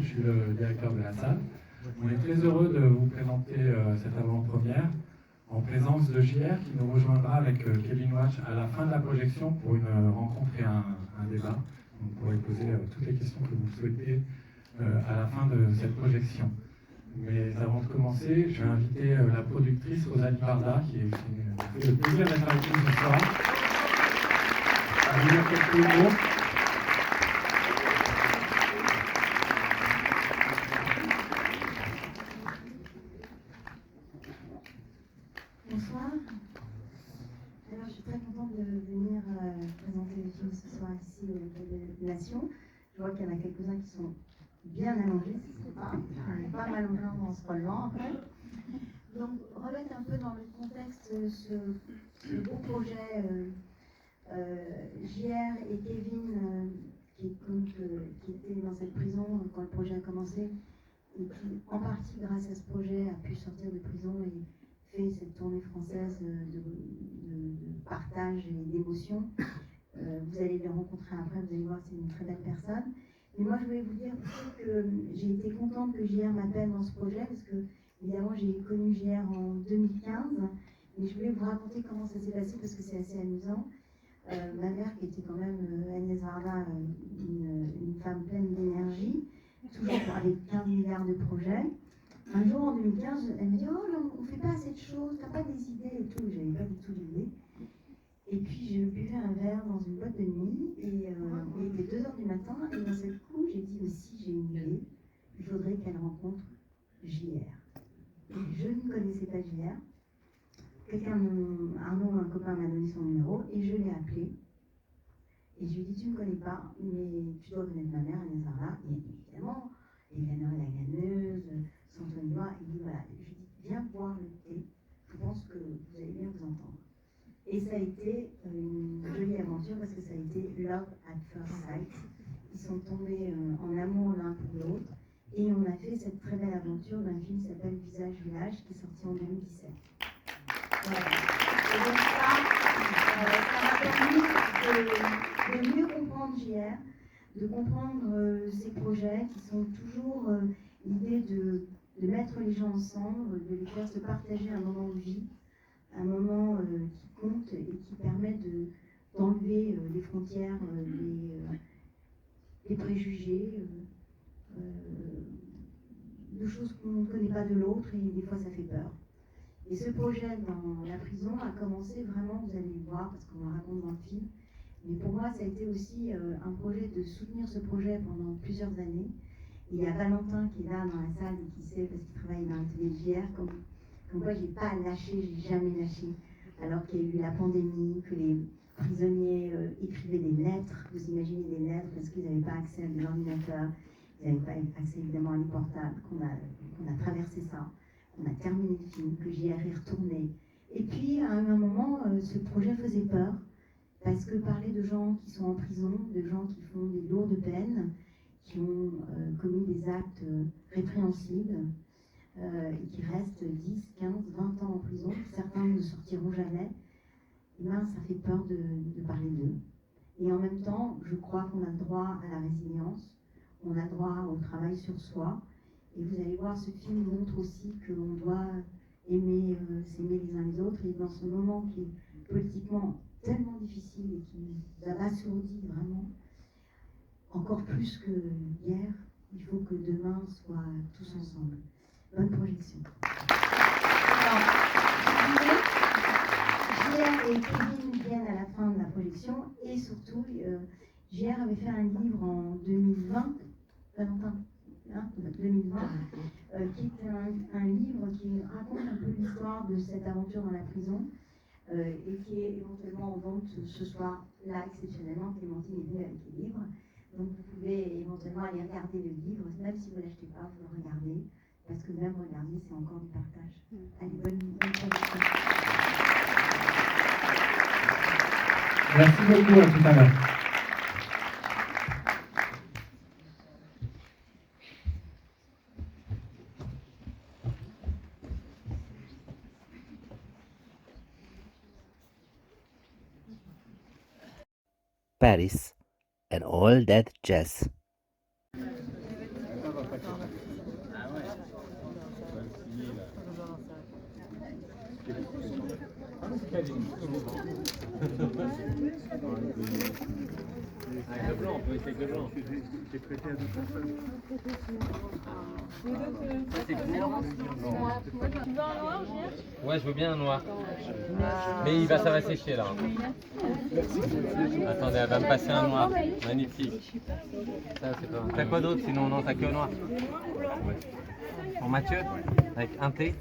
je suis le directeur de la salle. On est très heureux de vous présenter cette avant-première en présence de JR qui nous rejoindra avec Kevin Watch à la fin de la projection pour une rencontre et un débat. Vous pourrez poser toutes les questions que vous souhaitez à la fin de cette projection. Mais avant de commencer, je vais inviter la productrice Rosalie Barda, qui fait le plaisir d'être avec nous ce soir, à vous dire quelques mots. Bonsoir. Alors, je suis très contente de venir présenter le film ce soir ici au Palais des Nations. Je vois qu'il y en a quelques-uns qui sont bien allongés, c'est pas mal en se relevant après. Donc, remettre un peu dans le contexte ce beau projet JR et Kevin qui étaient dans cette prison quand le projet a commencé et qui, en partie grâce à ce projet, a pu sortir de prison et fait cette tournée française de partage et d'émotion. Vous allez les rencontrer après, vous allez voir, c'est une très belle personne. Mais moi, je voulais vous dire que j'ai été contente que JR m'appelle dans ce projet, parce que, évidemment, j'ai connu JR en 2015, mais je voulais vous raconter comment ça s'est passé, parce que c'est assez amusant. Ma mère, qui était quand même, Agnès Varda, une femme pleine d'énergie, toujours avec 15 milliards de projets. Un jour, en 2015, elle me dit « Oh, là, on ne fait pas assez de choses, t'as pas des idées et tout ». J'avais pas du tout d'idées. Et puis, je buvais un verre dans une boîte de nuit, et il était 2h du matin, et d'un seul coup, j'ai dit « Mais si j'ai une idée, il faudrait qu'elle rencontre JR ». Je ne connaissais pas JR. Arnaud, un copain, m'a donné son numéro, et je l'ai appelé. Et je lui ai dit « Tu ne me connais pas, mais tu dois connaître ma mère, Agnès Varda ». Et évidemment, Eleanor la gagneuse, Anthony Noir, il dit voilà, je dis viens boire le thé, je pense que vous allez bien vous entendre. Et ça a été une jolie aventure parce que ça a été love at first sight. Ils sont tombés en amour l'un pour l'autre et on a fait cette très belle aventure d'un film qui s'appelle Visage Village qui est sorti en 2017. Voilà. Et donc ça m'a permis de mieux comprendre JR, de comprendre ces projets qui sont toujours l'idée de mettre les gens ensemble, de les faire se partager un moment de vie, un moment qui compte et qui permet d'enlever les frontières, les préjugés, de choses qu'on ne connaît pas de l'autre et des fois ça fait peur. Et ce projet dans la prison a commencé vraiment, vous allez le voir parce qu'on le raconte dans le film, mais pour moi ça a été aussi un projet de soutenir ce projet pendant plusieurs années. Il y a Valentin qui est là dans la salle et qui sait, parce qu'il travaille dans l'atelier JR, comme quoi j'ai pas lâché, j'ai jamais lâché. Alors qu'il y a eu la pandémie, que les prisonniers écrivaient des lettres, vous imaginez des lettres parce qu'ils n'avaient pas accès à des ordinateurs, ils n'avaient pas accès évidemment à des portables, qu'on a traversé ça, qu'on a terminé le film, que JR est retourné. Et puis à un moment, ce projet faisait peur, parce que parler de gens qui sont en prison, de gens qui font des lourdes peines, qui ont commis des actes répréhensibles et qui restent 10, 15, 20 ans en prison, certains ne sortiront jamais, ben, ça fait peur de parler d'eux. Et en même temps, je crois qu'on a le droit à la résilience, on a le droit au travail sur soi, et vous allez voir, ce film montre aussi qu'on doit aimer, s'aimer les uns les autres, et dans ce moment qui est politiquement tellement difficile et qui nous a assourdis vraiment, encore plus que hier, il faut que demain soit tous ensemble. Bonne projection. Alors, JR et Kevin viennent à la fin de la projection et surtout, JR avait fait un livre en 2020, Valentin, 2020, qui est un livre qui raconte un peu l'histoire de cette aventure dans la prison et qui est éventuellement en vente ce soir, là exceptionnellement, Clémentine est venue avec les livres. Donc vous pouvez éventuellement aller regarder le livre, même si vous ne l'achetez pas, vous le regardez, parce que même regarder, c'est encore du partage. Allez, bonne projection. Merci beaucoup, à tout à l'heure. Paris and all that jazz. Avec le blanc, on peut essayer avec le blanc. J'ai prêté à deux personnes. Ouais, je veux bien un noir. Mais ça va sécher là. Attendez, elle va me passer un noir. Magnifique. Ça, c'est pas mal. T'as quoi d'autre sinon? Non, t'as que noir. Pour Mathieu? Avec un thé?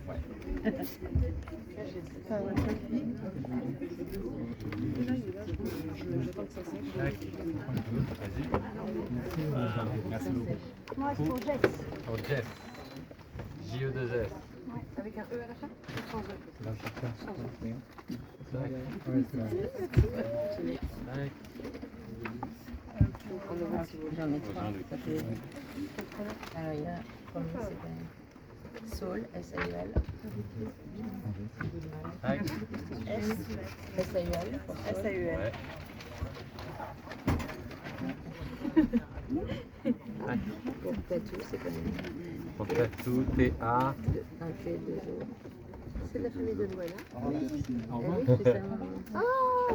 Merci beaucoup. Moi, c'est pour Jess. Pour Jess. J-E-2-S. Avec un E à la fin ou sans E? J'en ai trois. Ça fait... Alors il y a, comme c'est Saul, S-A-U-L. S-A-U-L. Ouais. Pour Tatou, c'est quoi? Pour Tatou, T-A. Un T, deux O. C'est de la famille de Louella. Oui, c'est ça.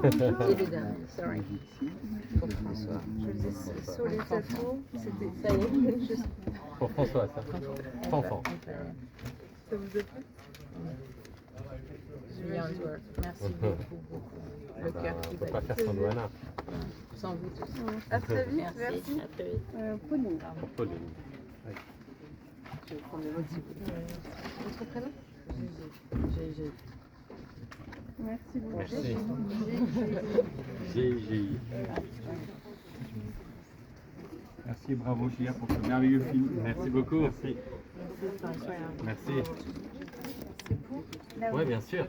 Et les dames, sorry. Pour François. Je faisais Saul et Tatou, c'était ça y est. Pour François, ça. Fanfan. Ça vous a plu? Julien Worth, merci beaucoup, beaucoup. Le cœur qui On peut bat. pas faire sans Douana. Sans vous tous. À très vite, Merci. merci. À très vite. Pauline. Pour Pauline. Je vais prendre le vôtre. Votre prénom? J'ai. Merci beaucoup. Merci. GGI. Merci et bravo Gia pour ce merveilleux film. Merci beaucoup. Merci. Merci. Oui, bien sûr.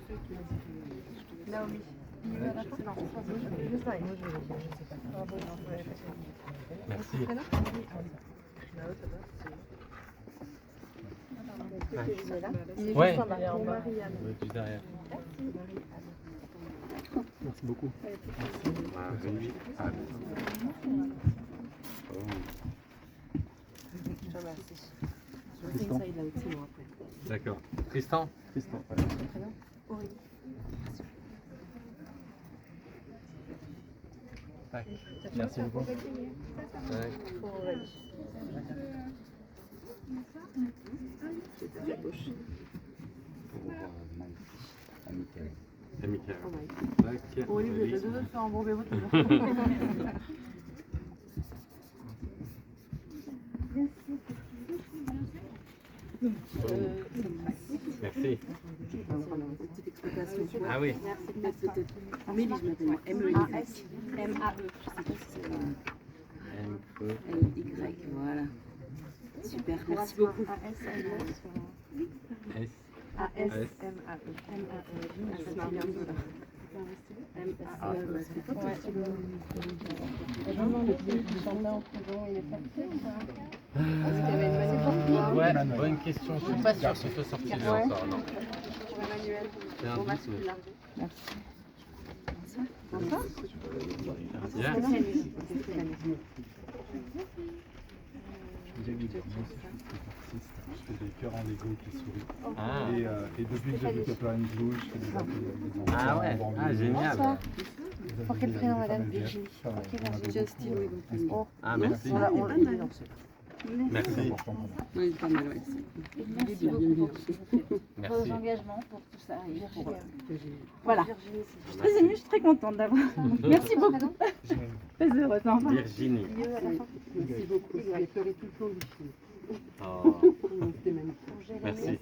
Naomi. Non, juste ça. Merci. Ouais. Marianne. Juste derrière. Merci beaucoup. Marie. Je te remercie. Tristan. D'accord. Tristan? Tristan. Aurélie. Tac. Merci beaucoup. Tac. Pour Aurélie. Et Michael. Tac. Aurélie, vous êtes les deux sur un bon vélo. Merci. Petite explication. Ah oui. Merci. Amélie, je m'appelle M-E-Y. M-A-E. Je sais pas si c'est M-E. L-Y, voilà. Super, merci beaucoup. A-S-M-A-E. S. A-S-M-A-E. M-A-E. Ouais, bonne question. Je suis pas sûr qu'il soit sorti là encore. Non. Emmanuel. C'est un doute, mais- Bien. J'ai vu moi aussi, je fais des cœurs en Lego qui sourient. Ah. Et depuis que j'ai vu Coppernic Blue, je fais des enfants. Ah ouais. Ah, génial. Pour quel prénom, madame? Virginie. Justin, oui, donc. Ah, merci. On l'a Merci. C'est Oui, pas mal, ouais. Merci beaucoup pour Merci. vos engagements, pour tout ça. Et pour, Voilà. je suis très émue, je suis très contente d'avoir. Merci beaucoup. Très heureuse. Enfin. Virginie. Merci beaucoup. Il a pleuré tout le temps du film. Oh. C'était magnifique. Merci.